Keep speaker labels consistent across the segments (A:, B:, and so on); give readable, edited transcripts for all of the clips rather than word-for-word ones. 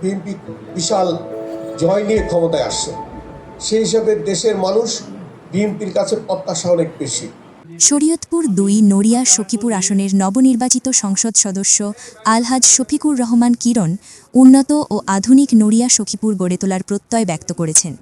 A: BNP বিশাল জয় নিয়ে ক্ষমতায় আসছে, সেই হিসাবে দেশের মানুষ বিএনপির কাছে প্রত্যাশা অনেক বেশি।
B: শরীয়তপুর ২ নড়িয়া সখীপুর আসনের নবনির্বাচিত সংসদ সদস্য আলহাজ শফিকুর রহমান কিরণ উন্নত ও আধুনিক নড়িয়া সখীপুর গড়ে তোলার প্রত্যয় ব্যক্ত করেছেন।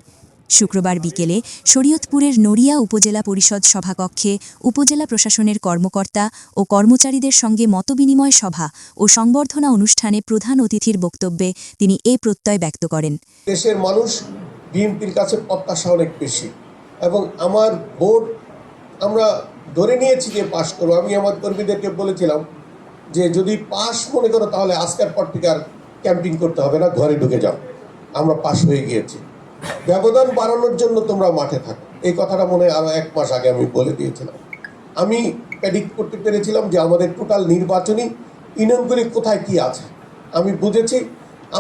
B: শুক্রবার বিকেলে শরীয়তপুরের নড়িয়া উপজেলা পরিষদ সভাকক্ষে উপজেলা প্রশাসনের কর্মকর্তা ও কর্মচারীদের সঙ্গে মতবিনিময় সভা ও সংবর্ধনা অনুষ্ঠানে প্রধান অতিথির বক্তব্যে তিনি এ প্রত্যয় ব্যক্ত করেন।
A: দেশের মানুষ বিএনপির কাছে প্রত্যাশা অনেক বেশি এবং আমার ভোট আমরা ধরে নিয়েছি যে পাশ করবো। আমি আমার কর্মীদেরকে বলেছিলাম যে যদি পাশ মনে করো তাহলে আজকের পর থেকে আর ক্যাম্পিং করতে হবে না, ঘরে ঢুকে যাও, আমরা পাশ হয়ে গিয়েছি। ব্যবধান বাড়ানোর জন্য তোমরা মাঠে থাকো, এই কথাটা মনে আরও 1 মাস আগে আমি বলে দিয়েছিলাম। আমি প্রেডিক্ট করতে পেরেছিলাম যে আমাদের টোটাল নির্বাচনী ইউনিয়নগুলি কোথায় কি আছে। আমি বুঝেছি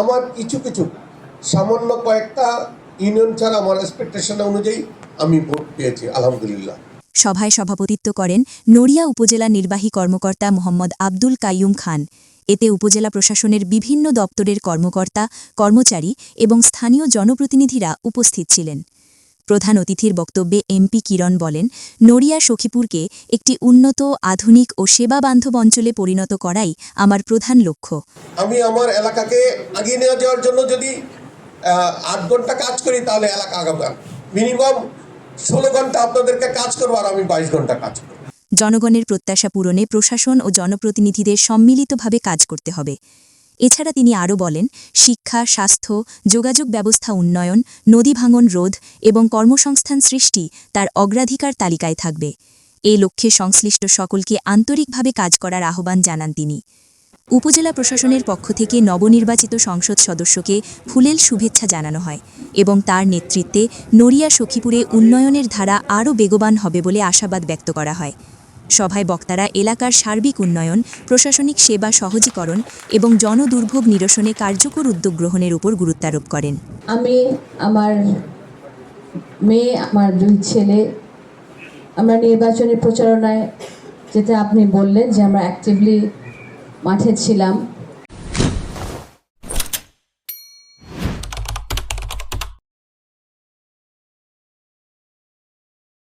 A: আমার কিছু সামান্য কয়েকটা ইউনিয়ন ছাড়া আমার এক্সপেকটেশন অনুযায়ী আমি ভোট পেয়েছি, আলহামদুলিল্লাহ।
B: সভায় সভাপতিত্ব করেন নড়িয়া উপজেলা নির্বাহী কর্মকর্তা মোহাম্মদ আব্দুল কাইয়ুম খান। এতে উপজেলা প্রশাসনের বিভিন্ন দপ্তরের কর্মকর্তা, কর্মচারী এবং স্থানীয় জনপ্রতিনিধিরা উপস্থিত ছিলেন। প্রধান অতিথির বক্তব্যে এমপি কিরণ বলেন, নড়িয়া সখীপুরকে একটি উন্নত, আধুনিক ও সেবাবান্ধব অঞ্চলে পরিণত করাই আমার প্রধান লক্ষ্য।
A: আমি আমার এলাকাকে এগিয়ে নিয়ে যাওয়ার জন্য যদি 8 ঘন্টা কাজ করি তাহলে এলাকা আগাবে। মিনিমাম 16 ঘন্টা আপনাদেরকে কাজ করবো আর আমি 22 ঘন্টা কাজ করব।
B: জনগণের প্রত্যাশা পূরণে প্রশাসন ও জনপ্রতিনিধিদের সম্মিলিতভাবে কাজ করতে হবে। এছাড়া তিনি আরও বলেন, শিক্ষা, স্বাস্থ্য, যোগাযোগ ব্যবস্থা উন্নয়ন, নদী ভাঙন রোধ এবং কর্মসংস্থান সৃষ্টি তার অগ্রাধিকার তালিকায় থাকবে। এই লক্ষ্যে সংশ্লিষ্ট সকলকে আন্তরিকভাবে কাজ করার আহ্বান জানান তিনি। উপজেলা প্রশাসনের পক্ষ থেকে নবনির্বাচিত সংসদ সদস্যকে ফুলেল শুভেচ্ছা জানানো হয় এবং তার নেতৃত্বে নড়িয়া সখীপুরে উন্নয়নের ধারা আরও বেগবান হবে বলে আশাবাদ ব্যক্ত করা হয়। সভায় বক্তারা এলাকার সার্বিক উন্নয়ন, প্রশাসনিক সেবা সহজীকরণ এবং জনদুর্ভোগ নিরসনে কার্যকর উদ্যোগ গ্রহণের উপর গুরুত্বারোপ করেন।
C: আমি, আমার মেয়ে, আমার 2 ছেলে, আমরা নির্বাচনী প্রচারণায়, যেটা আপনি বললেন যে আমরা অ্যাক্টিভলি মাঠে ছিলাম,